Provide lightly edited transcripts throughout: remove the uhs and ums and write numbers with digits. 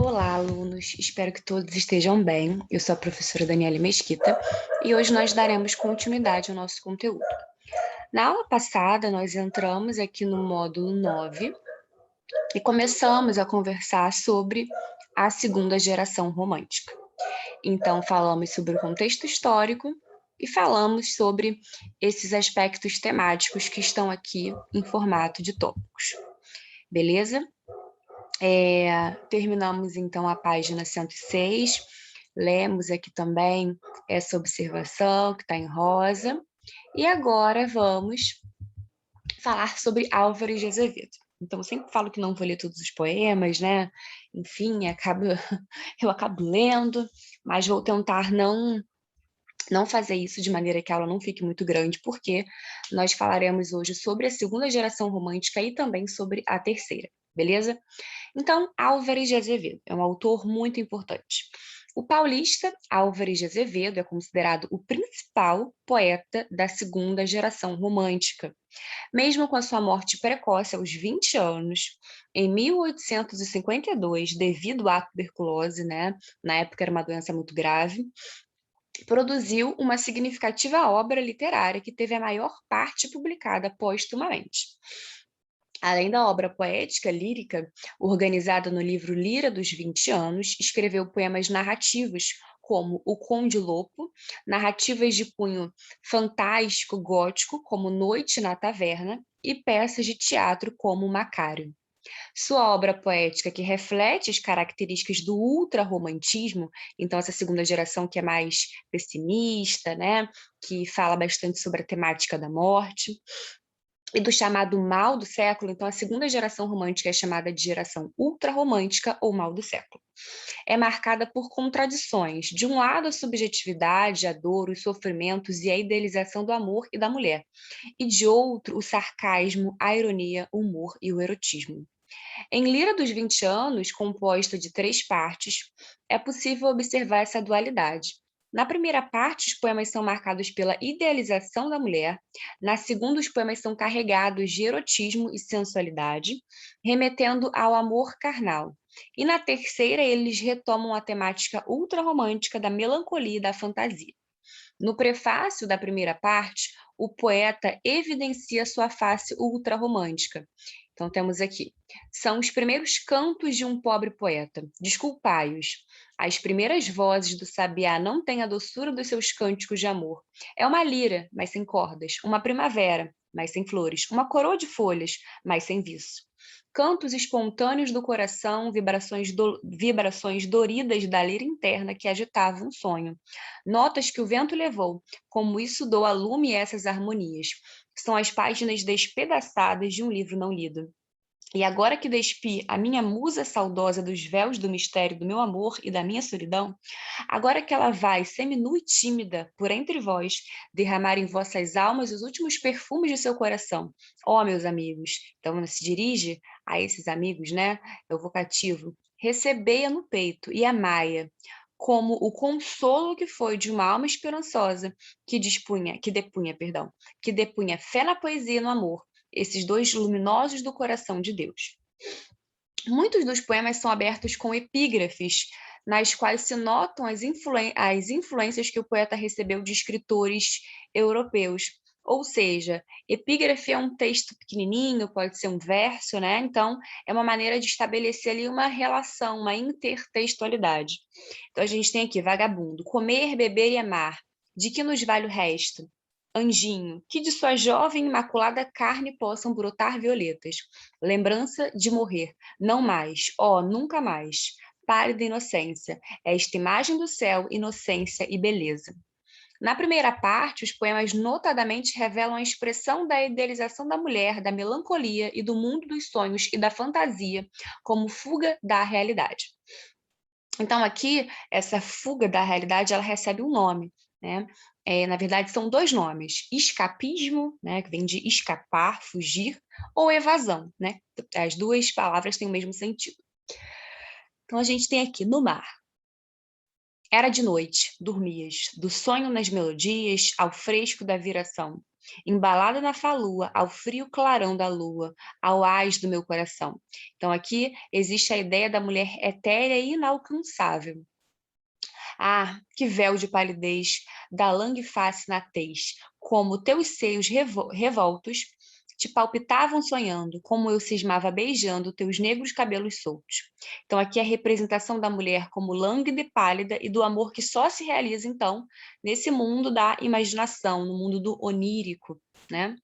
Olá, alunos. Espero que todos estejam bem. Eu sou a professora Daniela Mesquita e hoje nós daremos continuidade ao nosso conteúdo. Na aula passada, nós entramos aqui no módulo 9 e começamos a conversar sobre a segunda geração romântica. Então, falamos sobre o contexto histórico e falamos sobre esses aspectos temáticos que estão aqui em formato de tópicos. Beleza? Terminamos então a página 106, lemos aqui também essa observação que está em rosa, e agora vamos falar sobre Álvares de Azevedo. Então, eu sempre falo que não vou ler todos os poemas, né? Enfim, eu acabo lendo, mas vou tentar não fazer isso de maneira que a aula não fique muito grande, porque nós falaremos hoje sobre a segunda geração romântica e também sobre a terceira, beleza? Então, Álvares de Azevedo é um autor muito importante. O paulista Álvares de Azevedo é considerado o principal poeta da segunda geração romântica. Mesmo com a sua morte precoce aos 20 anos, em 1852, devido à tuberculose, né? Na época era uma doença muito grave, produziu uma significativa obra literária que teve a maior parte publicada póstumamente. Além da obra poética lírica, organizada no livro Lira dos 20 anos, escreveu poemas narrativos, como O Conde Lopo, narrativas de cunho fantástico gótico, como Noite na Taverna, e peças de teatro, como Macário. Sua obra poética, que reflete as características do ultrarromantismo, então essa segunda geração que é mais pessimista, né, que fala bastante sobre a temática da morte, e do chamado mal do século, então a segunda geração romântica é chamada de geração ultrarromântica ou mal do século. É marcada por contradições. De um lado, a subjetividade, a dor, os sofrimentos e a idealização do amor e da mulher. E de outro, o sarcasmo, a ironia, o humor e o erotismo. Em Lira dos 20 anos, composta de 3 partes, é possível observar essa dualidade. Na primeira parte, os poemas são marcados pela idealização da mulher. Na segunda, os poemas são carregados de erotismo e sensualidade, remetendo ao amor carnal. E na terceira, eles retomam a temática ultrarromântica da melancolia e da fantasia. No prefácio da primeira parte, o poeta evidencia sua face ultrarromântica. Então, temos aqui: são os primeiros cantos de um pobre poeta. Desculpai-os. As primeiras vozes do sabiá não têm a doçura dos seus cânticos de amor. É uma lira, mas sem cordas. Uma primavera, mas sem flores. Uma coroa de folhas, mas sem viço. Cantos espontâneos do coração, vibrações doridas da lira interna que agitavam um sonho. Notas que o vento levou, como isso dou a lume essas harmonias. São as páginas despedaçadas de um livro não lido. E agora que despi a minha musa saudosa dos véus do mistério do meu amor e da minha solidão, agora que ela vai, seminua e tímida, por entre vós, derramar em vossas almas os últimos perfumes de seu coração. Ó, meus amigos, então se dirige a esses amigos, né? É o vocativo. Recebei-a no peito e amai-a, como o consolo que foi de uma alma esperançosa que depunha fé na poesia e no amor, esses dois luminosos do coração de Deus. Muitos dos poemas são abertos com epígrafes, nas quais se notam as influências que o poeta recebeu de escritores europeus. Ou seja, epígrafe é um texto pequenininho, pode ser um verso, né? Então, é uma maneira de estabelecer ali uma relação, uma intertextualidade. Então, a gente tem aqui, vagabundo, comer, beber e amar. De que nos vale o resto? Anjinho, que de sua jovem imaculada carne possam brotar violetas. Lembrança de morrer. Não mais, ó, nunca mais. Pálida inocência, esta imagem do céu, inocência e beleza. Na primeira parte, os poemas notadamente revelam a expressão da idealização da mulher, da melancolia e do mundo dos sonhos e da fantasia como fuga da realidade. Então, aqui, essa fuga da realidade, ela recebe um nome, né? Na verdade, são 2 nomes: escapismo, né, que vem de escapar, fugir, ou evasão, né? As 2 palavras têm o mesmo sentido. Então, a gente tem aqui, no mar. Era de noite, dormias, do sonho nas melodias, ao fresco da viração. embalada na falua, ao frio clarão da lua, ao ás do meu coração. Então, aqui existe a ideia da mulher etérea e inalcançável. Ah, que véu de palidez, da langue face na tez, como teus seios revoltos te palpitavam sonhando, como eu cismava beijando teus negros cabelos soltos. Então, aqui é a representação da mulher como lânguida e pálida e do amor que só se realiza, então, nesse mundo da imaginação, no mundo do onírico, né?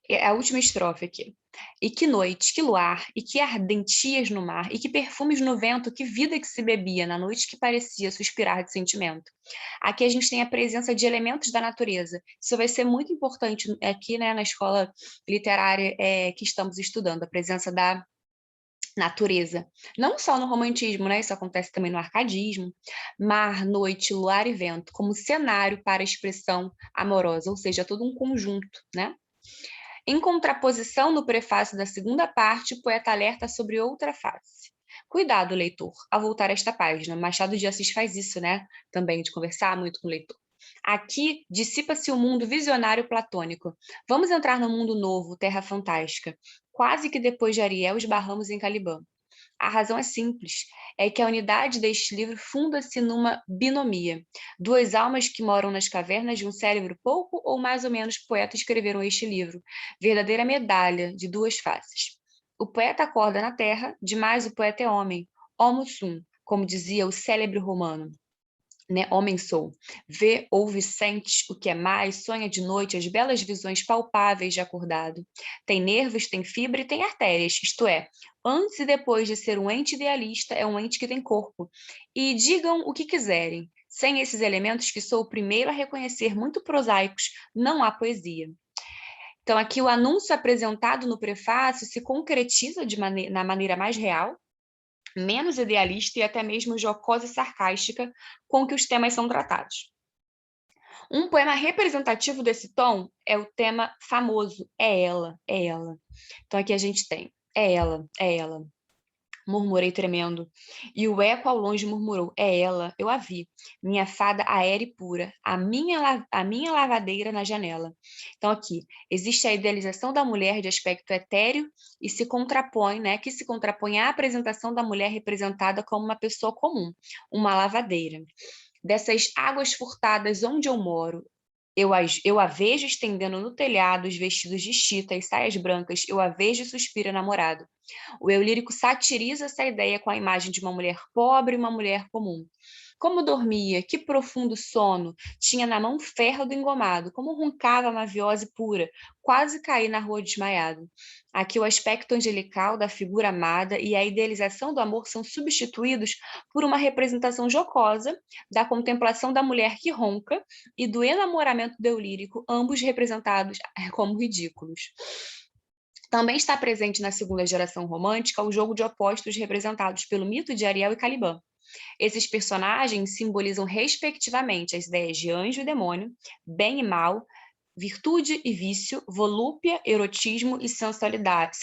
É a última estrofe aqui. E que noite, que luar, e que ardentias no mar, e que perfumes no vento, que vida que se bebia na noite que parecia suspirar de sentimento. Aqui a gente tem a presença de elementos da natureza. Isso vai ser muito importante aqui, né, na escola literária que estamos estudando, a presença da natureza. Não só no romantismo, né? Isso acontece também no arcadismo. Mar, noite, luar e vento, como cenário para a expressão amorosa, ou seja, todo um conjunto, né? Em contraposição, no prefácio da segunda parte, o poeta alerta sobre outra face. Cuidado, leitor, ao voltar a esta página. Machado de Assis faz isso, né? Também, de conversar muito com o leitor. Aqui dissipa-se o mundo visionário platônico. Vamos entrar no mundo novo, terra fantástica. Quase que depois de Ariel esbarramos em Calibã. A razão é simples, é que a unidade deste livro funda-se numa binomia. Duas almas que moram nas cavernas de um cérebro pouco ou mais ou menos poeta escreveram este livro, verdadeira medalha de duas faces. O poeta acorda na terra, demais o poeta é homem, homo sum, como dizia o célebre romano. Né, homem sou, vê, ouve, sente o que é mais, sonha de noite as belas visões palpáveis de acordado. Tem nervos, tem fibra e tem artérias, isto é, antes e depois de ser um ente idealista, é um ente que tem corpo. E digam o que quiserem, sem esses elementos que sou o primeiro a reconhecer muito prosaicos, não há poesia. Então, aqui o anúncio apresentado no prefácio se concretiza na maneira mais real, menos idealista e até mesmo jocosa e sarcástica com que os temas são tratados. Um poema representativo desse tom é o tema famoso É Ela, É Ela. Então aqui a gente tem É Ela, É Ela. Murmurei tremendo, e o eco ao longe murmurou, é ela, eu a vi, minha fada aérea e pura, a minha lavadeira na janela. Então aqui, existe a idealização da mulher de aspecto etéreo e se contrapõe, né, que se contrapõe à apresentação da mulher representada como uma pessoa comum, uma lavadeira. Dessas águas furtadas onde eu moro, eu a vejo estendendo no telhado os vestidos de chita e saias brancas, eu a vejo suspira namorado. O eu lírico satiriza essa ideia com a imagem de uma mulher pobre e uma mulher comum. Como dormia, que profundo sono, tinha na mão ferro do engomado, como roncava maviosa e pura, quase caí na rua desmaiado. Aqui o aspecto angelical da figura amada e a idealização do amor são substituídos por uma representação jocosa da contemplação da mulher que ronca e do enamoramento do eu lírico, ambos representados como ridículos. Também está presente na segunda geração romântica o jogo de opostos representados pelo mito de Ariel e Calibã. Esses personagens simbolizam respectivamente as ideias de anjo e demônio, bem e mal, virtude e vício, volúpia, erotismo e sensualidade.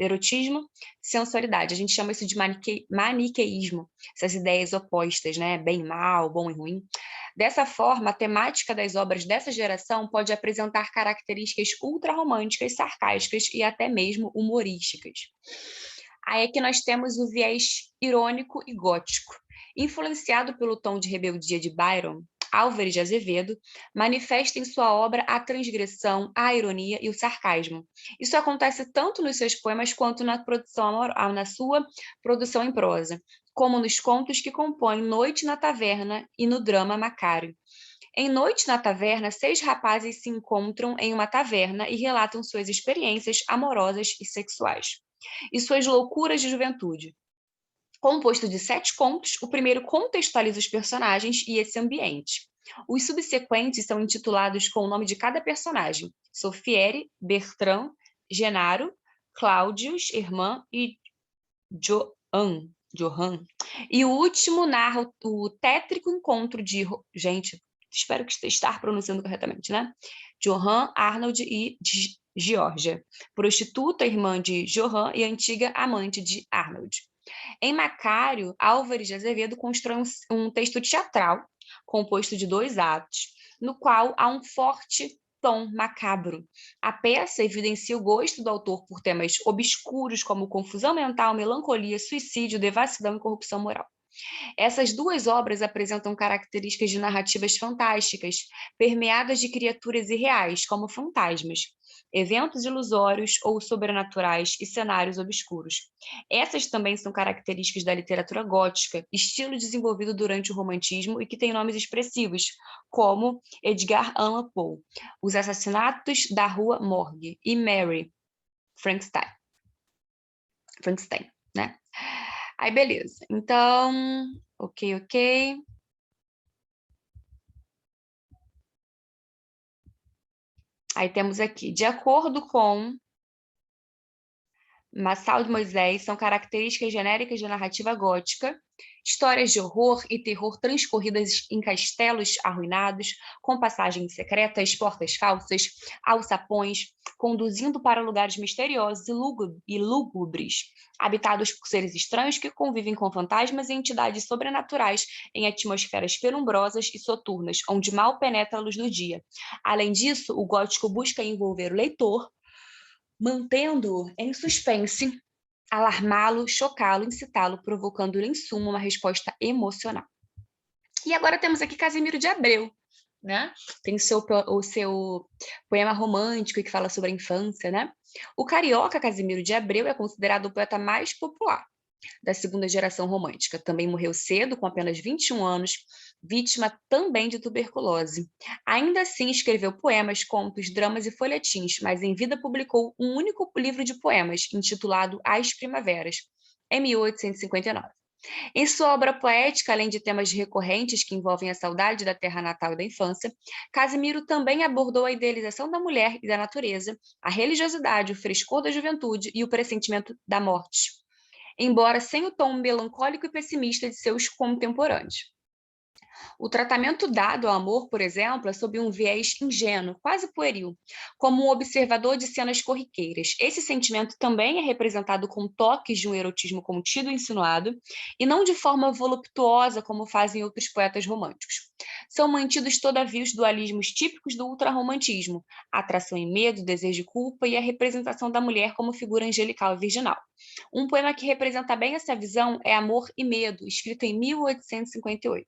Erotismo, sensualidade. A gente chama isso de maniqueísmo, essas ideias opostas, né? Bem e mal, bom e ruim. Dessa forma, a temática das obras dessa geração pode apresentar características ultrarromânticas, sarcásticas e até mesmo humorísticas. Aí aqui nós temos o viés irônico e gótico. Influenciado pelo tom de rebeldia de Byron, Álvares de Azevedo manifesta em sua obra a transgressão, a ironia e o sarcasmo. Isso acontece tanto nos seus poemas quanto na sua produção em prosa, como nos contos que compõem Noite na Taverna e no drama Macário. Em Noite na Taverna, 6 rapazes se encontram em uma taverna e relatam suas experiências amorosas e sexuais e suas loucuras de juventude. Composto de 7 contos, o primeiro contextualiza os personagens e esse ambiente. Os subsequentes são intitulados com o nome de cada personagem: Sofiere, Bertrand, Genaro, Cláudius, Irmã e Johan. E o último narra o tétrico encontro de... Gente, espero que estar pronunciando corretamente, né? Johan, Arnold e Georgia, prostituta, irmã de Johan e antiga amante de Arnold. Em Macário, Álvares de Azevedo constrói um texto teatral composto de 2 atos. no qual há um forte tom macabro. A peça evidencia o gosto do autor por temas obscuros como confusão mental, melancolia, suicídio, devassidão e corrupção moral. Essas duas obras apresentam características de narrativas fantásticas, permeadas de criaturas irreais, como fantasmas, eventos ilusórios ou sobrenaturais e cenários obscuros. Essas também são características da literatura gótica, estilo desenvolvido durante o romantismo e que tem nomes expressivos, como Edgar Allan Poe, Os Assassinatos da Rua Morgue e Mary Frankenstein, né? Aí, beleza. Então, ok. Aí temos aqui, de acordo com Massal de Moisés, são características genéricas de narrativa gótica, histórias de horror e terror transcorridas em castelos arruinados, com passagens secretas, portas falsas, alçapões, conduzindo para lugares misteriosos e lúgubres, habitados por seres estranhos que convivem com fantasmas e entidades sobrenaturais em atmosferas penumbrosas e soturnas, onde mal penetra a luz do dia. Além disso, o gótico busca envolver o leitor, mantendo-o em suspense, alarmá-lo, chocá-lo, incitá-lo, provocando-lhe, em suma, uma resposta emocional. E agora temos aqui Casimiro de Abreu, né? Tem o seu poema romântico que fala sobre a infância, né? O carioca Casimiro de Abreu é considerado o poeta mais popular da segunda geração romântica. Também morreu cedo, com apenas 21 anos, vítima também de tuberculose. Ainda assim, escreveu poemas, contos, dramas e folhetins, mas em vida publicou um único livro de poemas, intitulado As Primaveras, em 1859. Em sua obra poética, além de temas recorrentes que envolvem a saudade da terra natal e da infância, Casimiro também abordou a idealização da mulher e da natureza, a religiosidade, o frescor da juventude e o pressentimento da morte, embora sem o tom melancólico e pessimista de seus contemporâneos. O tratamento dado ao amor, por exemplo, é sob um viés ingênuo, quase pueril, como um observador de cenas corriqueiras. Esse sentimento também é representado com toques de um erotismo contido e insinuado, e não de forma voluptuosa, como fazem outros poetas românticos. São mantidos, todavia, os dualismos típicos do ultrarromantismo, a atração e medo, desejo e culpa, e a representação da mulher como figura angelical e virginal. Um poema que representa bem essa visão é Amor e Medo, escrito em 1858.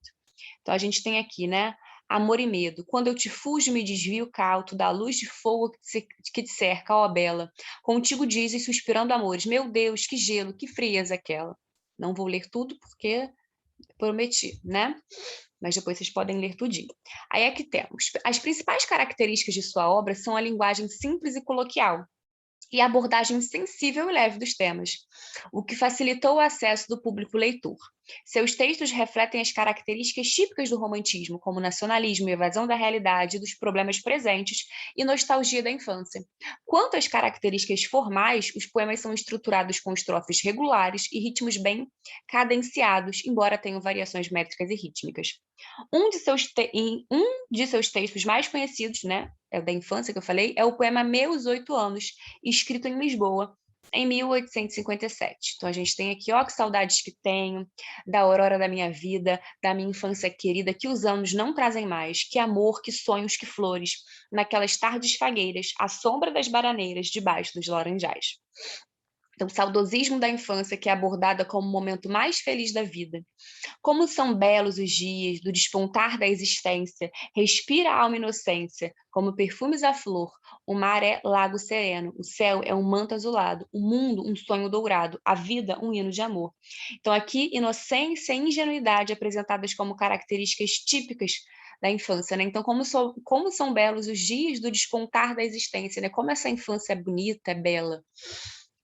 Então, a gente tem aqui, né? Amor e medo. Quando eu te fujo, me desvio cauto da luz de fogo que te cerca, ó bela. Contigo dizes, suspirando amores. Meu Deus, que gelo, que frieza aquela. Não vou ler tudo porque prometi, né? Mas depois vocês podem ler tudinho. Aí é que temos. As principais características de sua obra são a linguagem simples e coloquial, e a abordagem sensível e leve dos temas, o que facilitou o acesso do público leitor. Seus textos refletem as características típicas do romantismo, como nacionalismo, evasão da realidade e dos problemas presentes e nostalgia da infância. Quanto às características formais, os poemas são estruturados com estrofes regulares e ritmos bem cadenciados, embora tenham variações métricas e rítmicas. Um de seus textos mais conhecidos, né, é o da infância que eu falei, é o poema Meus 8 Anos, escrito em Lisboa, em 1857. Então, a gente tem aqui, ó, que saudades que tenho, da aurora da minha vida, da minha infância querida, que os anos não trazem mais, que amor, que sonhos, que flores, naquelas tardes fagueiras, à sombra das bananeiras, debaixo dos laranjais. Então, o saudosismo da infância, que é abordada como o momento mais feliz da vida. Como são belos os dias do despontar da existência, respira a alma inocência, como perfumes à flor, o mar é lago sereno, o céu é um manto azulado, o mundo um sonho dourado, a vida um hino de amor. Então aqui, inocência e ingenuidade apresentadas como características típicas da infância, né? Então como são belos os dias do despontar da existência, né? Como essa infância é bonita, é bela.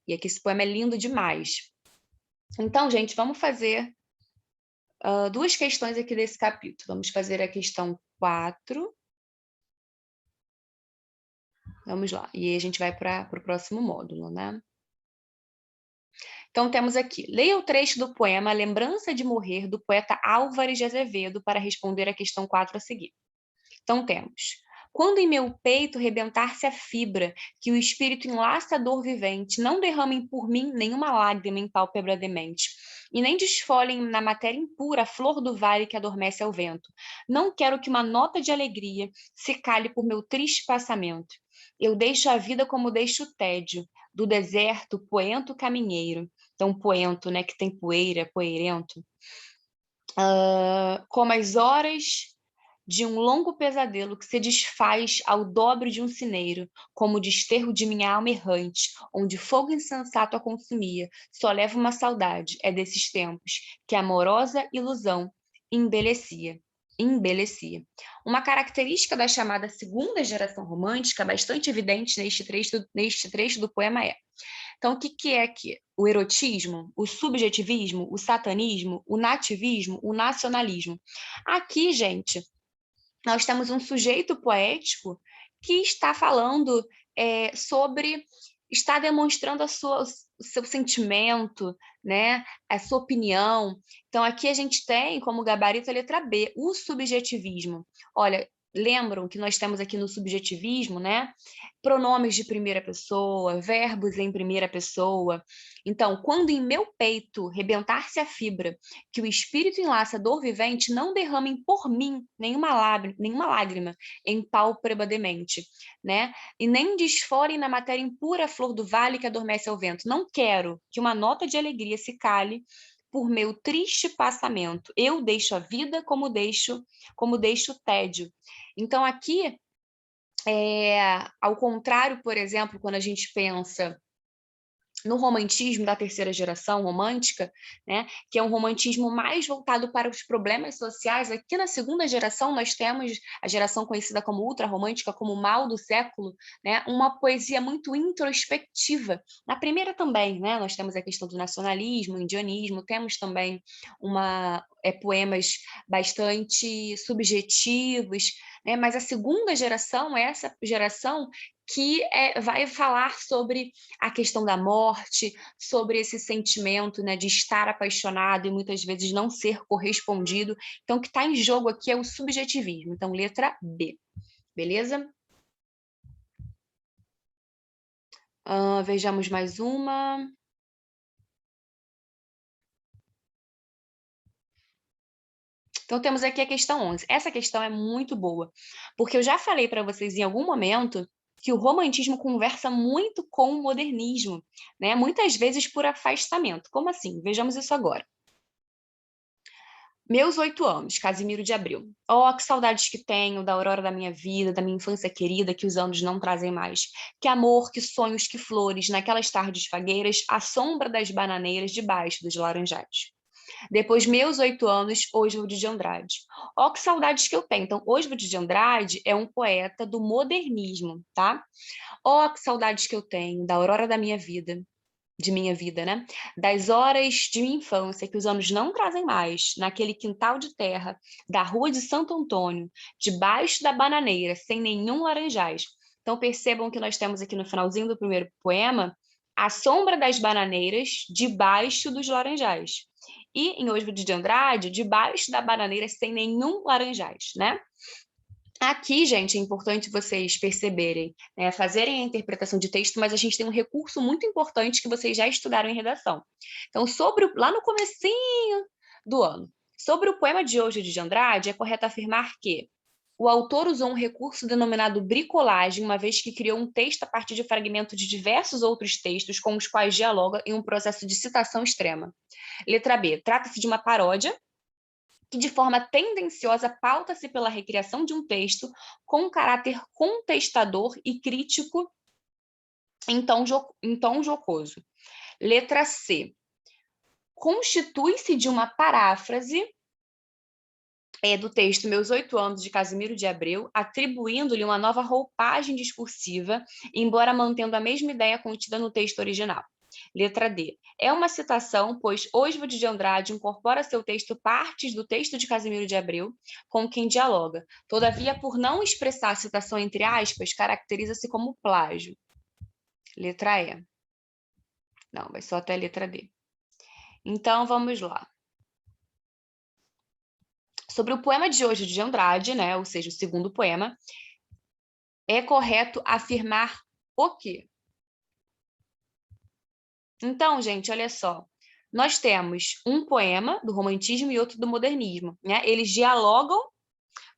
E aqui esse poema é lindo demais. Então, gente, vamos fazer duas questões aqui desse capítulo. Vamos fazer a questão 4. Vamos lá. E aí a gente vai para o próximo módulo, né? Então, temos aqui. Leia o trecho do poema Lembrança de Morrer, do poeta Álvares de Azevedo, para responder a questão 4 a seguir. Então, temos. Quando em meu peito rebentar-se a fibra, que o espírito enlaça a dor vivente, não derramem por mim nenhuma lágrima em pálpebra demente. e nem desfolhem na matéria impura a flor do vale que adormece ao vento. Não quero que uma nota de alegria se cale por meu triste passamento. Eu deixo a vida como deixo o tédio, do deserto, poento caminheiro. Então, poento, né, que tem poeira, poeirento. Como as horas de um longo pesadelo que se desfaz ao dobro de um cineiro, como o desterro de minha alma errante, onde fogo insensato a consumia, só leva uma saudade, é desses tempos, que a amorosa ilusão embelecia. Uma característica da chamada segunda geração romântica, bastante evidente neste trecho do poema é: então, o que é aqui? O erotismo, o subjetivismo, o satanismo, o nativismo, o nacionalismo. Aqui, gente, nós temos um sujeito poético que está falando está demonstrando o seu sentimento, né? A sua opinião. Então, aqui a gente tem como gabarito a letra B, o subjetivismo. Olha, lembram que nós temos aqui no subjetivismo, né? Pronomes de primeira pessoa, verbos em primeira pessoa. Então, quando em meu peito rebentar-se a fibra, que o espírito enlaça dor vivente, não derramem por mim nenhuma lágrima em pálpebra demente, né? E nem desforem na matéria impura a flor do vale que adormece ao vento. Não quero que uma nota de alegria se cale por meu triste passamento. Eu deixo a vida como deixo o tédio. Então, aqui, ao contrário, por exemplo, quando a gente pensa no romantismo da terceira geração romântica, né, que é um romantismo mais voltado para os problemas sociais, aqui na segunda geração nós temos a geração conhecida como ultrarromântica, como o mal do século, né, uma poesia muito introspectiva. Na primeira também, né, nós temos a questão do nacionalismo, indianismo, temos também poemas bastante subjetivos, né, mas a segunda geração é essa geração que vai falar sobre a questão da morte, sobre esse sentimento, né, de estar apaixonado e muitas vezes não ser correspondido. Então, o que está em jogo aqui é o subjetivismo. Então, letra B. Beleza? Vejamos mais uma. Então, temos aqui a questão 11. Essa questão é muito boa, porque eu já falei para vocês em algum momento que o romantismo conversa muito com o modernismo, né? Muitas vezes por afastamento. Como assim? Vejamos isso agora. Meus 8 anos, Casimiro de Abreu. Oh, que saudades que tenho da aurora da minha vida, da minha infância querida, que os anos não trazem mais. Que amor, que sonhos, que flores, naquelas tardes fagueiras, à sombra das bananeiras, debaixo dos laranjais. Depois, meus 8 anos, Oswald de Andrade. Ó, que saudades que eu tenho. Então, Oswald de Andrade é um poeta do modernismo, tá? Ó, que saudades que eu tenho da aurora da minha vida, né? Das horas de minha infância que os anos não trazem mais, naquele quintal de terra da rua de Santo Antônio, debaixo da bananeira, sem nenhum laranjais. Então, percebam que nós temos aqui no finalzinho do primeiro poema a sombra das bananeiras debaixo dos laranjais. E em Oswald de Andrade, debaixo da bananeira sem nenhum laranjais, né? Aqui, gente, é importante vocês perceberem, né, fazerem a interpretação de texto, mas a gente tem um recurso muito importante que vocês já estudaram em redação. Então, lá no comecinho do ano, sobre o poema de Oswald de Andrade, é correto afirmar que o autor usou um recurso denominado bricolagem, uma vez que criou um texto a partir de fragmentos de diversos outros textos com os quais dialoga em um processo de citação extrema. Letra B. Trata-se de uma paródia que, de forma tendenciosa, pauta-se pela recriação de um texto com um caráter contestador e crítico em tom jocoso. Letra C. Constitui-se de uma paráfrase do texto Meus 8 anos, de Casimiro de Abreu, atribuindo-lhe uma nova roupagem discursiva, embora mantendo a mesma ideia contida no texto original. Letra D. É uma citação, pois Oswald de Andrade incorpora a seu texto partes do texto de Casimiro de Abreu, com quem dialoga. Todavia, por não expressar a citação entre aspas, caracteriza-se como plágio. Letra E. Não, vai só até a letra D. Então, vamos lá. Sobre o poema de Oswald de Andrade, né, ou seja, o segundo poema, é correto afirmar o quê? Então, gente, olha só. nós temos um poema do romantismo e outro do modernismo, né? Eles dialogam,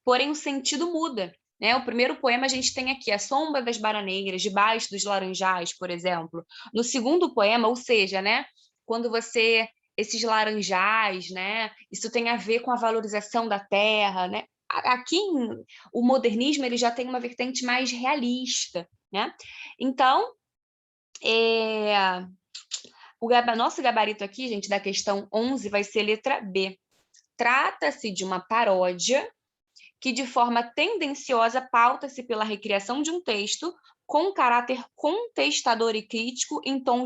porém o sentido muda, né? O primeiro poema a gente tem aqui a sombra das bananeiras, debaixo dos laranjais, por exemplo. No segundo poema, ou seja, né? Quando você esses laranjais, né? Isso tem a ver com a valorização da terra, né? Aqui o modernismo ele já tem uma vertente mais realista, né? Então, nosso gabarito aqui, gente, da questão 11 vai ser letra B. Trata-se de uma paródia que, de forma tendenciosa, pauta-se pela recriação de um texto com caráter contestador e crítico em tom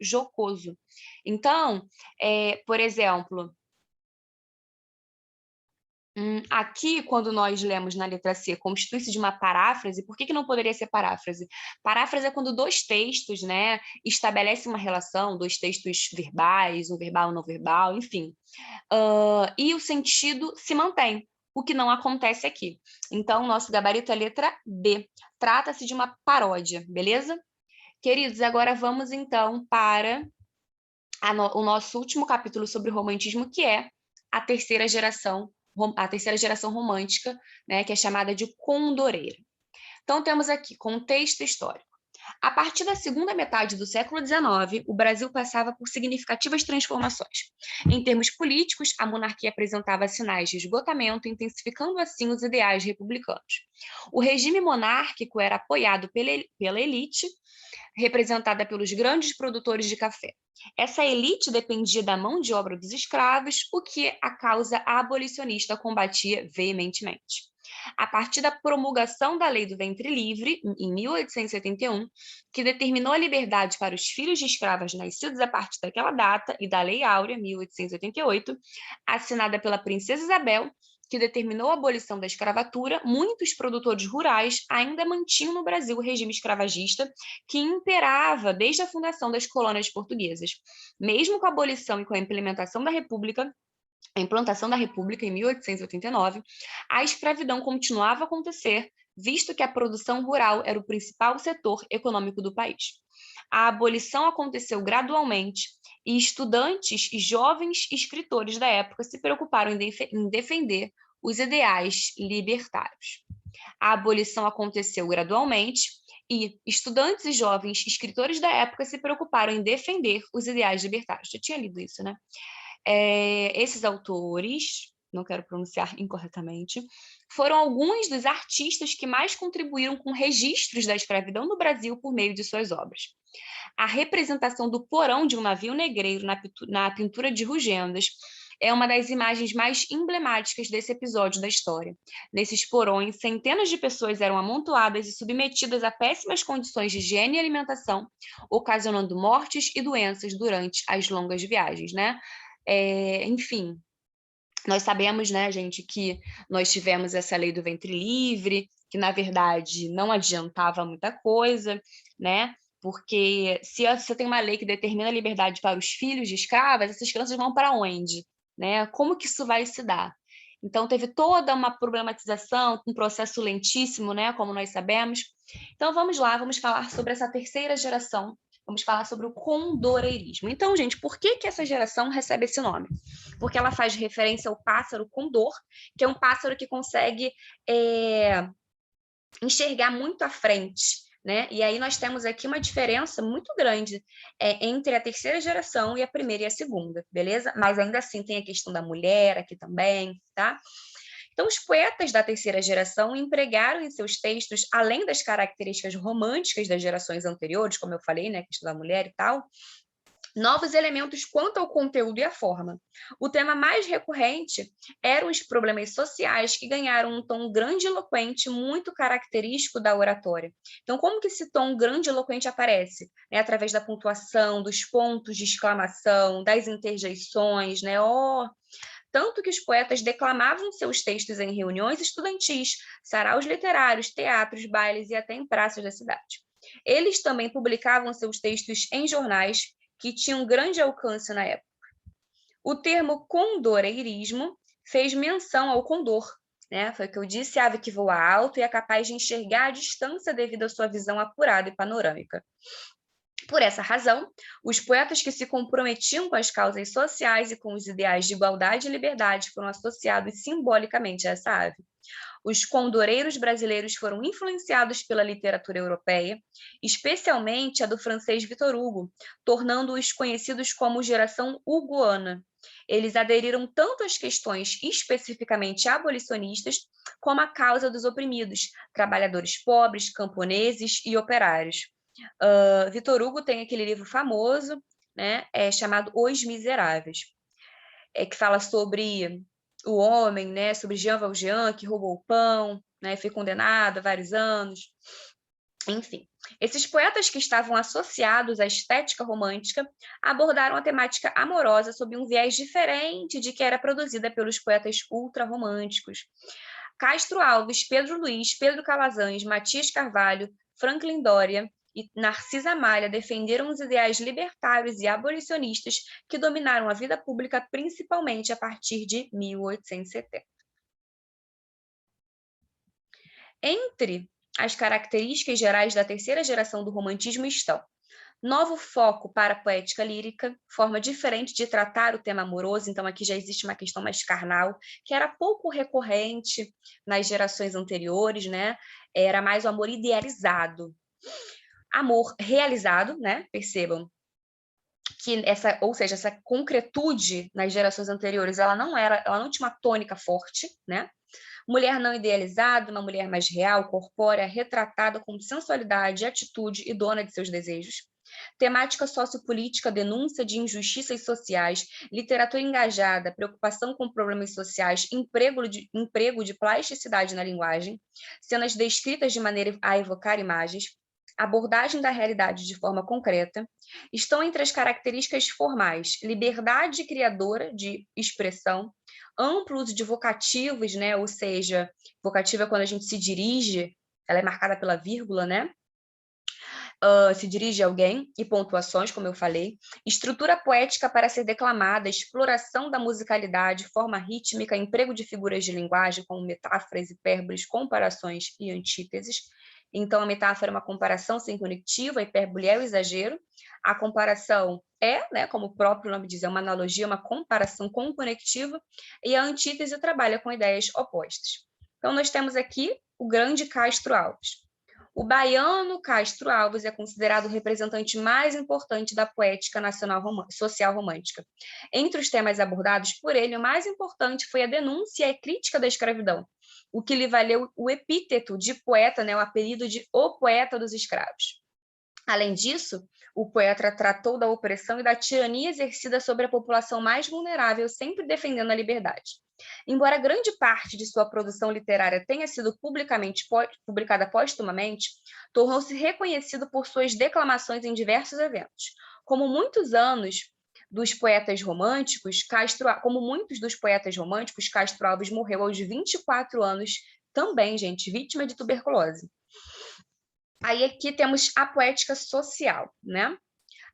jocoso. Então, por exemplo, aqui, quando nós lemos na letra C, constitui-se de uma paráfrase, por que não poderia ser paráfrase? Paráfrase é quando dois textos, né, estabelecem uma relação, dois textos verbais, um verbal, um não verbal, enfim, e o sentido se mantém, o que não acontece aqui. Então, nosso gabarito é a letra B. Trata-se de uma paródia, beleza? Queridos, agora vamos então para o nosso último capítulo sobre o romantismo, que é a terceira geração romântica, né, que é chamada de condoreira. Então, temos aqui contexto histórico. A partir da segunda metade do século XIX, o Brasil passava por significativas transformações. Em termos políticos, a monarquia apresentava sinais de esgotamento, intensificando assim os ideais republicanos. O regime monárquico era apoiado pela elite, representada pelos grandes produtores de café. Essa elite dependia da mão de obra dos escravos, o que a causa abolicionista combatia veementemente. A partir da promulgação da Lei do Ventre Livre, em 1871, que determinou a liberdade para os filhos de escravas nascidos a partir daquela data, e da Lei Áurea, 1888, assinada pela Princesa Isabel, que determinou a abolição da escravatura, muitos produtores rurais ainda mantinham no Brasil o regime escravagista que imperava desde a fundação das colônias portuguesas. Mesmo com a abolição e com a implantação da República em 1889, a escravidão continuava a acontecer, visto que a produção rural era o principal setor econômico do país. A abolição aconteceu gradualmente e estudantes e jovens escritores da época se preocuparam em defender os ideais libertários. A abolição aconteceu gradualmente e estudantes e jovens escritores da época se preocuparam em defender os ideais libertários. Já tinha lido isso, né? Esses autores, não quero pronunciar incorretamente, foram alguns dos artistas que mais contribuíram com registros da escravidão no Brasil por meio de suas obras. A representação do porão de um navio negreiro na pintura de Rugendas é uma das imagens mais emblemáticas desse episódio da história. Nesses porões, centenas de pessoas eram amontoadas e submetidas a péssimas condições de higiene e alimentação, ocasionando mortes e doenças durante as longas viagens, né? Enfim, nós sabemos, né, gente, que nós tivemos essa lei do ventre livre, que, na verdade, não adiantava muita coisa, né? Porque se você tem uma lei que determina a liberdade para os filhos de escravas, essas crianças vão para onde? Né? Como que isso vai se dar? Então, teve toda uma problematização, um processo lentíssimo, né, como nós sabemos. Então, vamos lá, vamos falar sobre essa terceira geração, vamos falar sobre o condoreirismo. Então, gente, por que essa geração recebe esse nome? Porque ela faz referência ao pássaro condor, que é um pássaro que consegue enxergar muito à frente, né? E aí nós temos aqui uma diferença muito grande entre a terceira geração e a primeira e a segunda, beleza? Mas ainda assim tem a questão da mulher aqui também, tá? Então, os poetas da terceira geração empregaram em seus textos, além das características românticas das gerações anteriores, como eu falei, né, a questão da mulher e tal, novos elementos quanto ao conteúdo e à forma. O tema mais recorrente eram os problemas sociais que ganharam um tom grandiloquente muito característico da oratória. Então, como que esse tom grandiloquente aparece? Através da pontuação, dos pontos de exclamação, das interjeições, né? Tanto que os poetas declamavam seus textos em reuniões estudantis, saraus literários, teatros, bailes e até em praças da cidade. Eles também publicavam seus textos em jornais, que tinham grande alcance na época. O termo condoreirismo fez menção ao condor, né? Foi o que eu disse, ave que voa alto e é capaz de enxergar a distância devido à sua visão apurada e panorâmica. Por essa razão, os poetas que se comprometiam com as causas sociais e com os ideais de igualdade e liberdade foram associados simbolicamente a essa ave. Os condoreiros brasileiros foram influenciados pela literatura europeia, especialmente a do francês Victor Hugo, tornando-os conhecidos como geração hugoana. Eles aderiram tanto às questões especificamente abolicionistas, como à causa dos oprimidos, trabalhadores pobres, camponeses e operários. Victor Hugo tem aquele livro famoso, né, chamado Os Miseráveis, que fala sobre o homem, né, sobre Jean Valjean, que roubou o pão, né, foi condenado a vários anos. Enfim, esses poetas que estavam associados à estética romântica abordaram a temática amorosa sob um viés diferente de que era produzida pelos poetas ultrarromânticos. Castro Alves, Pedro Luiz, Pedro Calazans, Matias Carvalho, Franklin Doria e Narcisa Malha defenderam os ideais libertários e abolicionistas que dominaram a vida pública principalmente a partir de 1870. Entre as características gerais da terceira geração do romantismo estão: novo foco para a poética lírica, forma diferente de tratar o tema amoroso, então aqui já existe uma questão mais carnal, que era pouco recorrente nas gerações anteriores, né? Era mais o amor idealizado. Amor realizado, né? Percebam que essa concretude nas gerações anteriores, ela não tinha uma tônica forte, né? Mulher não idealizada, uma mulher mais real, corpórea, retratada com sensualidade, atitude e dona de seus desejos. Temática sociopolítica, denúncia de injustiças sociais, literatura engajada, preocupação com problemas sociais, emprego de plasticidade na linguagem, cenas descritas de maneira a evocar imagens, abordagem da realidade de forma concreta, estão entre as características formais, liberdade criadora de expressão, amplo uso de vocativos, né? Ou seja, vocativa é quando a gente se dirige, ela é marcada pela vírgula, né? Se dirige a alguém, e pontuações, como eu falei, estrutura poética para ser declamada, exploração da musicalidade, forma rítmica, emprego de figuras de linguagem, como metáforas, hipérboles, comparações e antíteses. Então, a metáfora é uma comparação sem conectiva, a hipérbole é o exagero, a comparação é, né, como o próprio nome diz, é uma analogia, uma comparação com conectiva, e a antítese trabalha com ideias opostas. Então, nós temos aqui o grande Castro Alves. O baiano Castro Alves é considerado o representante mais importante da poética nacional social romântica. Entre os temas abordados por ele, o mais importante foi a denúncia e a crítica da escravidão, o que lhe valeu o epíteto de poeta, né, o apelido de O Poeta dos Escravos. Além disso, o poeta tratou da opressão e da tirania exercida sobre a população mais vulnerável, sempre defendendo a liberdade. Embora grande parte de sua produção literária tenha sido publicada póstumamente, tornou-se reconhecido por suas declamações em diversos eventos. Como muitos dos poetas românticos, Castro Alves morreu aos 24 anos, também, gente, vítima de tuberculose. Aí aqui temos a poética social, né?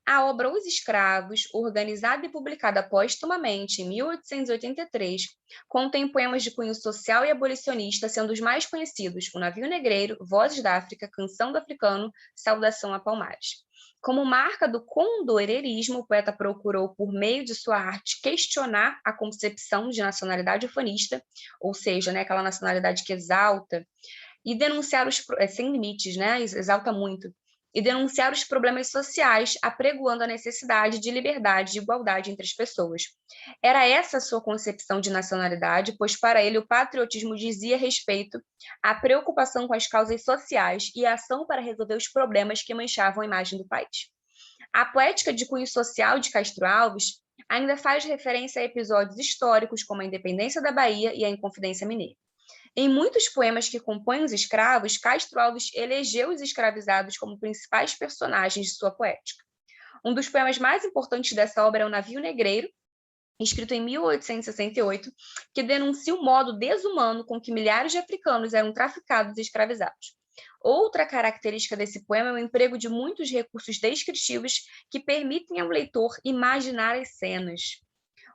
A obra Os Escravos, organizada e publicada póstumamente em 1883, contém poemas de cunho social e abolicionista, sendo os mais conhecidos O Navio Negreiro, Vozes da África, Canção do Africano, Saudação a Palmares. Como marca do condoreirismo, o poeta procurou, por meio de sua arte, questionar a concepção de nacionalidade ufanista, ou seja, né, aquela nacionalidade que exalta, e denunciar sem limites, né, exalta muito, e denunciar os problemas sociais, apregoando a necessidade de liberdade e igualdade entre as pessoas. Era essa a sua concepção de nacionalidade, pois para ele o patriotismo dizia respeito à preocupação com as causas sociais e a ação para resolver os problemas que manchavam a imagem do país. A poética de cunho social de Castro Alves ainda faz referência a episódios históricos como a independência da Bahia e a Inconfidência Mineira. Em muitos poemas que compõem os escravos, Castro Alves elegeu os escravizados como principais personagens de sua poética. Um dos poemas mais importantes dessa obra é O Navio Negreiro, escrito em 1868, que denuncia o modo desumano com que milhares de africanos eram traficados e escravizados. Outra característica desse poema é o emprego de muitos recursos descritivos que permitem ao leitor imaginar as cenas.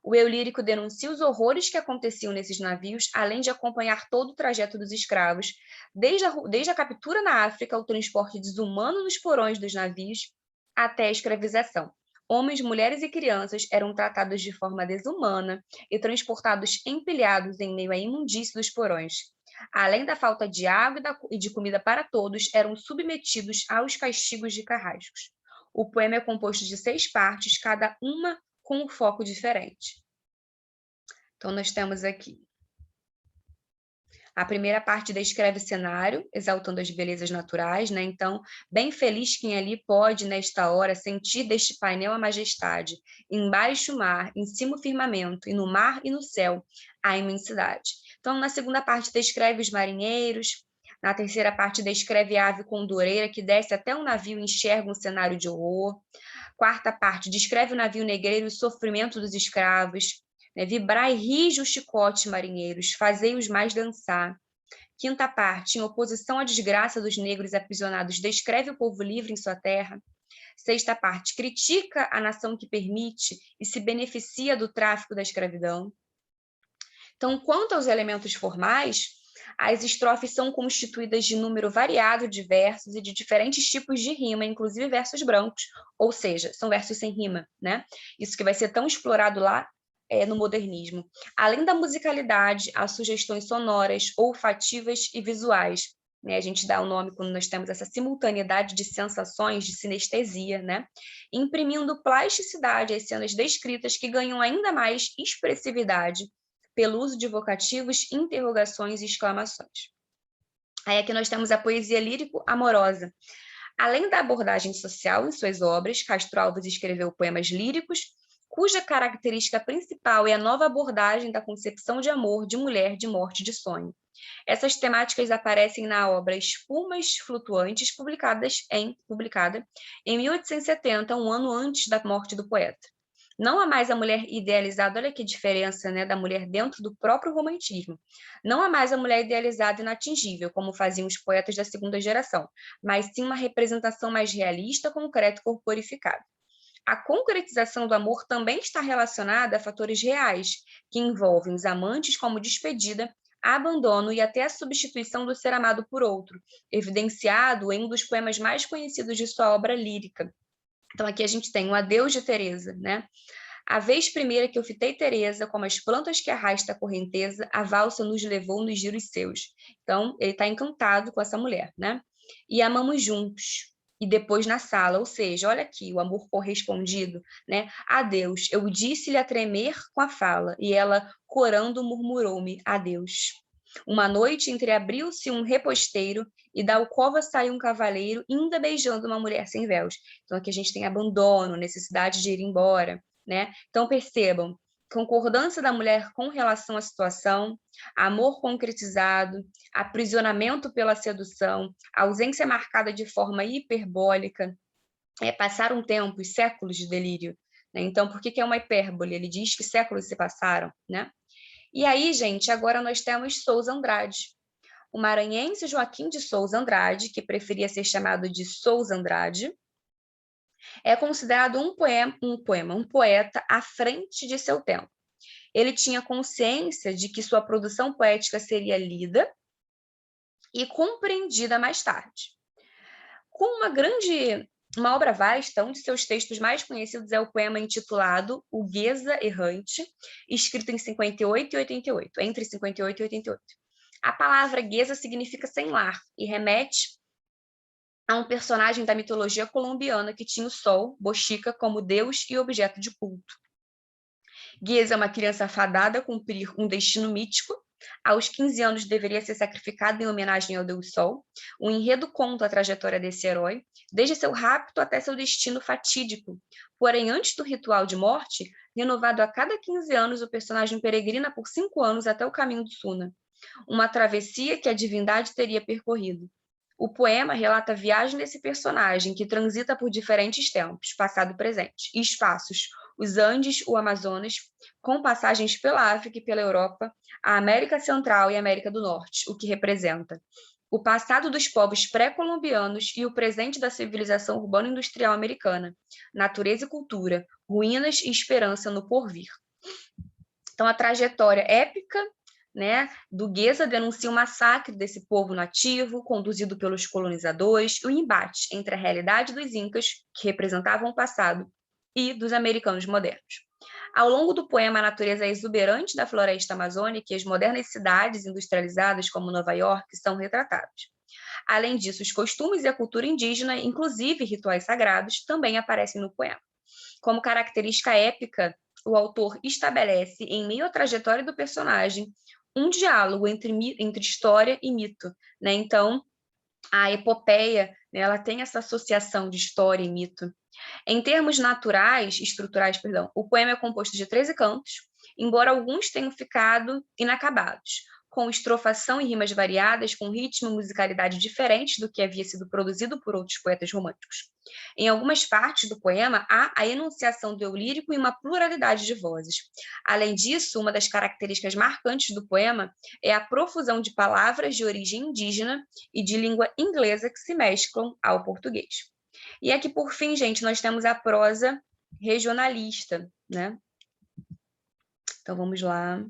O eu lírico denuncia os horrores que aconteciam nesses navios, além de acompanhar todo o trajeto dos escravos, desde a captura na África, o transporte desumano nos porões dos navios, até a escravização. Homens, mulheres e crianças eram tratados de forma desumana e transportados empilhados em meio à imundície dos porões. Além da falta de água e de comida para todos, eram submetidos aos castigos de carrascos. O poema é composto de 6 partes, cada uma com um foco diferente. Então, nós temos aqui a primeira parte descreve o cenário, exaltando as belezas naturais, né? Então, bem feliz quem ali pode, nesta hora, sentir deste painel a majestade. Embaixo o mar, em cima o firmamento, e no mar e no céu a imensidade. Então, na segunda parte descreve os marinheiros, na terceira parte descreve a ave condoreira que desce até um navio e enxerga um cenário de horror. Quarta parte descreve o navio negreiro e o sofrimento dos escravos. Né? Vibrai rige o chicote, marinheiros, fazei-os mais dançar. Quinta parte, em oposição à desgraça dos negros aprisionados, descreve o povo livre em sua terra. Sexta parte, critica a nação que permite e se beneficia do tráfico da escravidão. Então, quanto aos elementos formais, as estrofes são constituídas de número variado de versos e de diferentes tipos de rima, inclusive versos brancos, ou seja, são versos sem rima, né? Isso que vai ser tão explorado lá no modernismo. Além da musicalidade, há sugestões sonoras, olfativas e visuais. Né? A gente dá o nome quando nós temos essa simultaneidade de sensações, de sinestesia, né? Imprimindo plasticidade às cenas descritas que ganham ainda mais expressividade pelo uso de vocativos, interrogações e exclamações. Aí aqui nós temos a poesia lírico-amorosa. Além da abordagem social em suas obras, Castro Alves escreveu poemas líricos, cuja característica principal é a nova abordagem da concepção de amor, de mulher, de morte, de sonho. Essas temáticas aparecem na obra Espumas Flutuantes, publicada em 1870, um ano antes da morte do poeta. Não há mais a mulher idealizada, olha que diferença, né, da mulher dentro do próprio romantismo. Não há mais a mulher idealizada e inatingível, como faziam os poetas da segunda geração, mas sim uma representação mais realista, concreta e corporificada. A concretização do amor também está relacionada a fatores reais, que envolvem os amantes como despedida, abandono e até a substituição do ser amado por outro, evidenciado em um dos poemas mais conhecidos de sua obra lírica. Então, aqui a gente tem o Adeus de Teresa, né? A vez primeira que eu fitei Teresa, como as plantas que arrasta a correnteza, a valsa nos levou nos giros seus. Então, ele está encantado com essa mulher, né? E amamos juntos. E depois na sala, ou seja, olha aqui, o amor correspondido, né? Adeus, eu disse-lhe a tremer com a fala, e ela, corando, murmurou-me, adeus. Uma noite entreabriu-se um reposteiro, e da alcova saiu um cavaleiro, ainda beijando uma mulher sem véus. Então aqui a gente tem abandono, necessidade de ir embora, né? Então percebam, concordância da mulher com relação à situação, amor concretizado, aprisionamento pela sedução, ausência marcada de forma hiperbólica, passar um tempo, séculos de delírio. Né? Então, por que é uma hipérbole? Ele diz que séculos se passaram, né? E aí, gente, agora nós temos Souza Andrade. O maranhense Joaquim de Souza Andrade, que preferia ser chamado de Souza Andrade, é considerado um poeta à frente de seu tempo. Ele tinha consciência de que sua produção poética seria lida e compreendida mais tarde. Com uma obra vasta, um de seus textos mais conhecidos é o poema intitulado O Guesa Errante, escrito em 58 e 88, entre 58 e 88. A palavra Guesa significa sem lar e remete a um personagem da mitologia colombiana que tinha o sol, Bochica, como deus e objeto de culto. Guesa é uma criança fadada a cumprir um destino mítico. Aos 15 anos deveria ser sacrificado em homenagem ao Deus Sol. O enredo conta a trajetória desse herói, desde seu rapto até seu destino fatídico. Porém, antes do ritual de morte, renovado a cada 15 anos, o personagem peregrina por 5 anos até o caminho do Suna, uma travessia que a divindade teria percorrido. O poema relata a viagem desse personagem, que transita por diferentes tempos, passado e presente, e espaços, os Andes, o Amazonas, com passagens pela África e pela Europa, a América Central e a América do Norte, o que representa o passado dos povos pré-colombianos e o presente da civilização urbano-industrial americana, natureza e cultura, ruínas e esperança no porvir. Então, a trajetória épica né, do Goethe denuncia o massacre desse povo nativo, conduzido pelos colonizadores, e o embate entre a realidade dos incas, que representavam o passado, e dos americanos modernos. Ao longo do poema, a natureza exuberante da floresta amazônica e as modernas cidades industrializadas como Nova York são retratados. Além disso, os costumes e a cultura indígena, inclusive rituais sagrados, também aparecem no poema. Como característica épica, o autor estabelece, em meio à trajetória do personagem, um diálogo entre história e mito, né? Então, a epopeia, né, ela tem essa associação de história e mito. Em termos estruturais, perdão, o poema é composto de 13 cantos, embora alguns tenham ficado inacabados, com estrofação e rimas variadas, com ritmo e musicalidade diferentes do que havia sido produzido por outros poetas românticos. Em algumas partes do poema, há a enunciação do eu lírico e uma pluralidade de vozes. Além disso, uma das características marcantes do poema é a profusão de palavras de origem indígena e de língua inglesa que se mesclam ao português. E aqui, por fim, gente, nós temos a prosa regionalista, né? Então, vamos lá.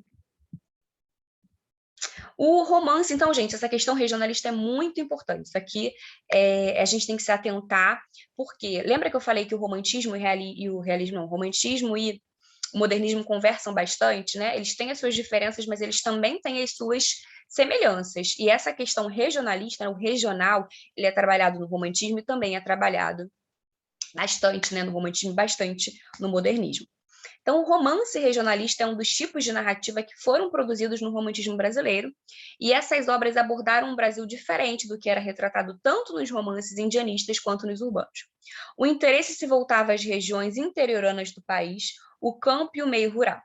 O romance, então, gente, essa questão regionalista é muito importante. Isso aqui a gente tem que se atentar, porque lembra que eu falei que o romantismo e o realismo, não, o romantismo e o modernismo conversam bastante, né? Eles têm as suas diferenças, mas eles também têm as suas semelhanças. E essa questão regionalista, o regional, ele é trabalhado no romantismo e também é trabalhado bastante, né, no romantismo, bastante no modernismo. Então, o romance regionalista é um dos tipos de narrativa que foram produzidos no romantismo brasileiro, e essas obras abordaram um Brasil diferente do que era retratado tanto nos romances indianistas quanto nos urbanos. O interesse se voltava às regiões interioranas do país, o campo e o meio rural,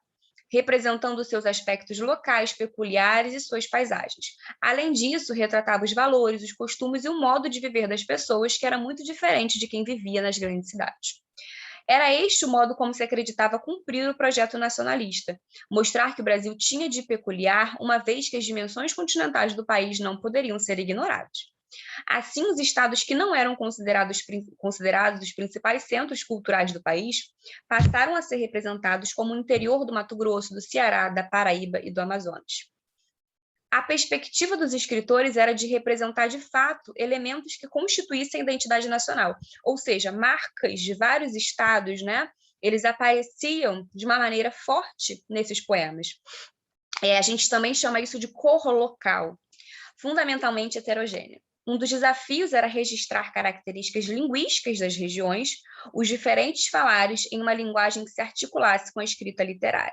representando seus aspectos locais peculiares e suas paisagens. Além disso, retratava os valores, os costumes e o modo de viver das pessoas, que era muito diferente de quem vivia nas grandes cidades. Era este o modo como se acreditava cumprir o projeto nacionalista, mostrar que o Brasil tinha de peculiar, uma vez que as dimensões continentais do país não poderiam ser ignoradas. Assim, os estados que não eram considerados os principais centros culturais do país passaram a ser representados como o interior do Mato Grosso, do Ceará, da Paraíba e do Amazonas. A perspectiva dos escritores era de representar, de fato, elementos que constituíssem a identidade nacional, ou seja, marcas de vários estados, né? Eles apareciam de uma maneira forte nesses poemas. A gente também chama isso de cor local, fundamentalmente heterogênea. Um dos desafios era registrar características linguísticas das regiões, os diferentes falares em uma linguagem que se articulasse com a escrita literária.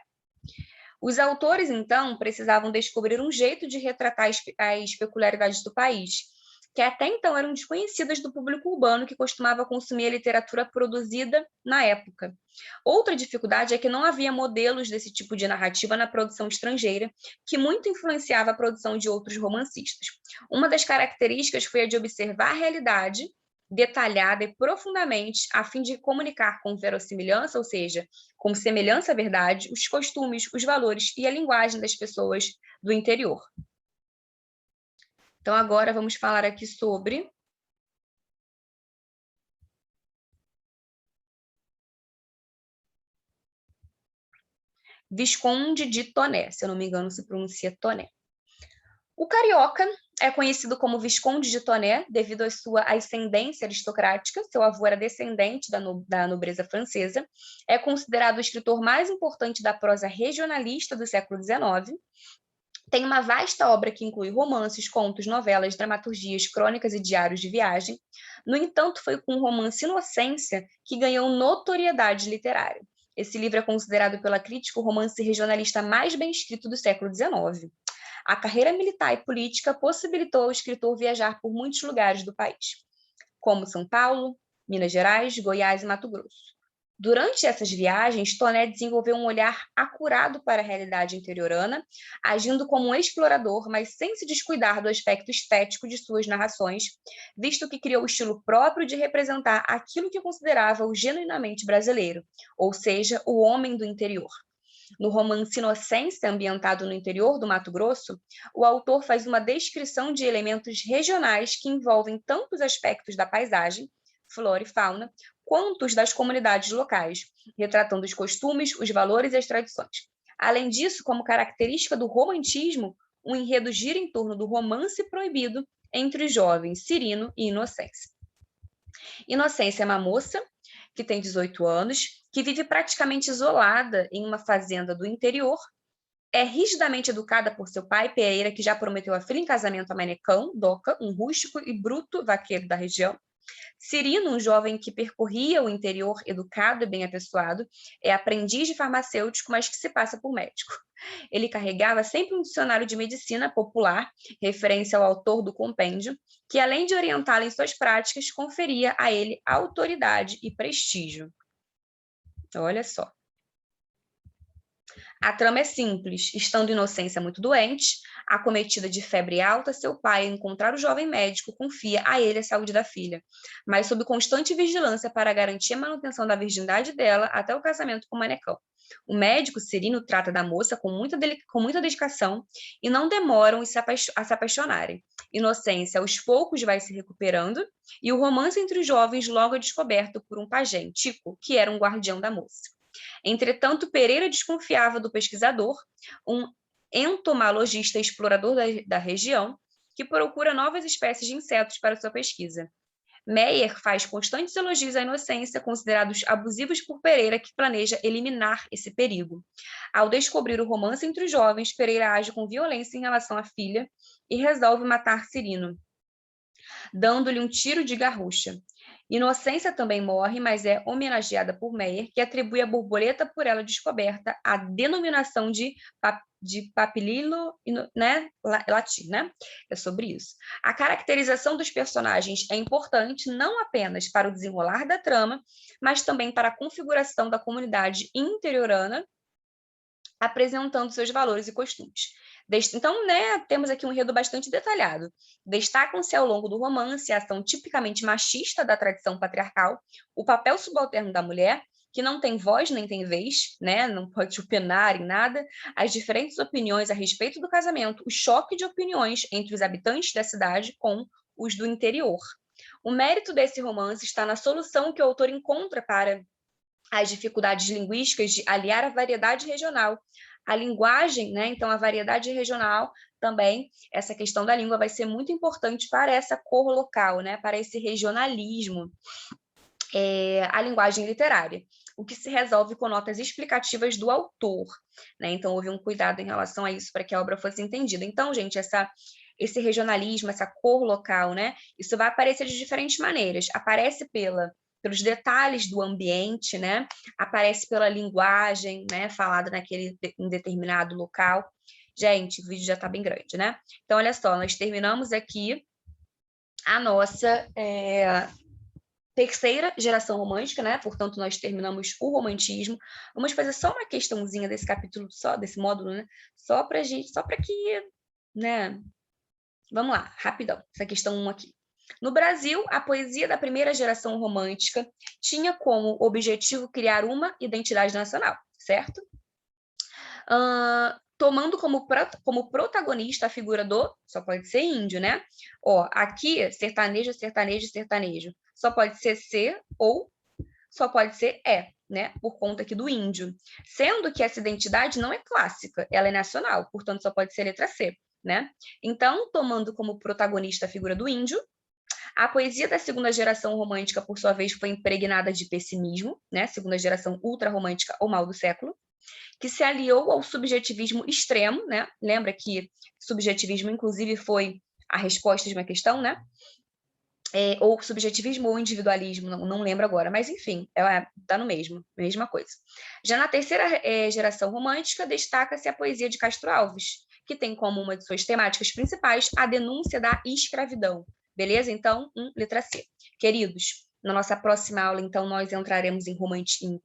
Os autores, então, precisavam descobrir um jeito de retratar as peculiaridades do país, que até então eram desconhecidas do público urbano que costumava consumir a literatura produzida na época. Outra dificuldade é que não havia modelos desse tipo de narrativa na produção estrangeira, que muito influenciava a produção de outros romancistas. Uma das características foi a de observar a realidade detalhada e profundamente, a fim de comunicar com verossimilhança, ou seja, com semelhança à verdade, os costumes, os valores e a linguagem das pessoas do interior. Então, agora vamos falar aqui sobre Visconde de Toné, se eu não me engano, se pronuncia Toné. O carioca é conhecido como Visconde de Toné devido à sua ascendência aristocrática. Seu avô era descendente da nobreza francesa. É considerado o escritor mais importante da prosa regionalista do século XIX. Tem uma vasta obra que inclui romances, contos, novelas, dramaturgias, crônicas e diários de viagem. No entanto, foi com o romance Inocência que ganhou notoriedade literária. Esse livro é considerado pela crítica o romance regionalista mais bem escrito do século XIX. A carreira militar e política possibilitou ao escritor viajar por muitos lugares do país, como São Paulo, Minas Gerais, Goiás e Mato Grosso. Durante essas viagens, Toné desenvolveu um olhar acurado para a realidade interiorana, agindo como um explorador, mas sem se descuidar do aspecto estético de suas narrações, visto que criou o estilo próprio de representar aquilo que considerava o genuinamente brasileiro, ou seja, o homem do interior. No romance Inocência, ambientado no interior do Mato Grosso, o autor faz uma descrição de elementos regionais que envolvem tanto os aspectos da paisagem, flora e fauna, quanto os das comunidades locais, retratando os costumes, os valores e as tradições. Além disso, como característica do romantismo, o enredo gira em torno do romance proibido entre os jovens Cirino e Inocência. Inocência é uma moça que tem 18 anos, que vive praticamente isolada em uma fazenda do interior, é rigidamente educada por seu pai, Pereira, que já prometeu a filha em casamento a Manecão, Doca, um rústico e bruto vaqueiro da região. Cirino, um jovem que percorria o interior educado e bem apessoado, é aprendiz de farmacêutico, mas que se passa por médico. Ele carregava sempre um dicionário de medicina popular, referência ao autor do compêndio, que, além de orientá-lo em suas práticas, conferia a ele autoridade e prestígio. Olha só. A trama é simples. Estando Inocência muito doente, acometida de febre alta, seu pai, ao encontrar o jovem médico, confia a ele a saúde da filha, mas sob constante vigilância para garantir a manutenção da virgindade dela até o casamento com o Manecão. O médico, Cirino, trata da moça com muita dedicação e não demoram a se apaixonarem. Inocência, aos poucos, vai se recuperando e o romance entre os jovens logo é descoberto por um pajem, Tico, que era um guardião da moça. Entretanto, Pereira desconfiava do pesquisador, um entomologista explorador da região, que procura novas espécies de insetos para sua pesquisa. Meyer faz constantes elogios à Inocência, considerados abusivos por Pereira, que planeja eliminar esse perigo. Ao descobrir o romance entre os jovens, Pereira age com violência em relação à filha e resolve matar Cirino, dando-lhe um tiro de garrucha. Inocência também morre, mas é homenageada por Meyer, que atribui à borboleta por ela descoberta a denominação de papililo, né, latim, né? É sobre isso. A caracterização dos personagens é importante não apenas para o desenrolar da trama, mas também para a configuração da comunidade interiorana, apresentando seus valores e costumes. Então, né, temos aqui um enredo bastante detalhado. Destacam-se ao longo do romance a ação tipicamente machista da tradição patriarcal, o papel subalterno da mulher, que não tem voz nem tem vez, né, não pode opinar em nada, as diferentes opiniões a respeito do casamento, o choque de opiniões entre os habitantes da cidade com os do interior. O mérito desse romance está na solução que o autor encontra para as dificuldades linguísticas de aliar a variedade regional à linguagem, né? Então, a variedade regional também, essa questão da língua vai ser muito importante para essa cor local, né? Para esse regionalismo, a linguagem literária, o que se resolve com notas explicativas do autor, né? Então, houve um cuidado em relação a isso para que a obra fosse entendida. Então, gente, esse regionalismo, essa cor local, né? Isso vai aparecer de diferentes maneiras. Aparece pelos detalhes do ambiente, né? Aparece pela linguagem, né? Falada em determinado local. Gente, o vídeo já está bem grande, né? Então, olha só, nós terminamos aqui a nossa terceira geração romântica, né? Portanto, nós terminamos o romantismo. Vamos fazer só uma questãozinha desse capítulo, só desse módulo, né? Só para que, né? Vamos lá, rapidão. Essa questão 1 aqui. No Brasil, a poesia da primeira geração romântica tinha como objetivo criar uma identidade nacional, certo? Tomando como protagonista a figura do, só pode ser índio, né? Ó, aqui, sertanejo, sertanejo, sertanejo. Só pode ser ou só pode ser né? Por conta aqui do índio. Sendo que essa identidade não é clássica, ela é nacional, portanto, só pode ser letra C, né? Então, tomando como protagonista a figura do índio, a poesia da segunda geração romântica, por sua vez, foi impregnada de pessimismo, né? Segunda geração ultrarromântica ou mal do século, que se aliou ao subjetivismo extremo, né? Lembra que subjetivismo, inclusive, foi a resposta de uma questão, né? Ou subjetivismo ou individualismo, não lembro agora, mas enfim, tá no mesma coisa. Já na terceira geração romântica, destaca-se a poesia de Castro Alves, que tem como uma de suas temáticas principais a denúncia da escravidão. Beleza? Então, letra C. Queridos, na nossa próxima aula, então, nós entraremos em romantismo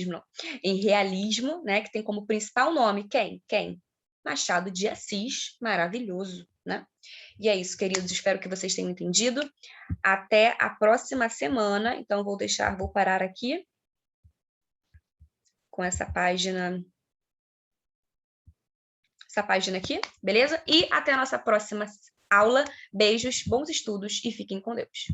não, em realismo, né, que tem como principal nome quem? Machado de Assis, maravilhoso, né? E é isso, queridos, espero que vocês tenham entendido. Até a próxima semana, então vou parar aqui com essa página aqui, beleza? E até a nossa próxima aula. Beijos, bons estudos e fiquem com Deus.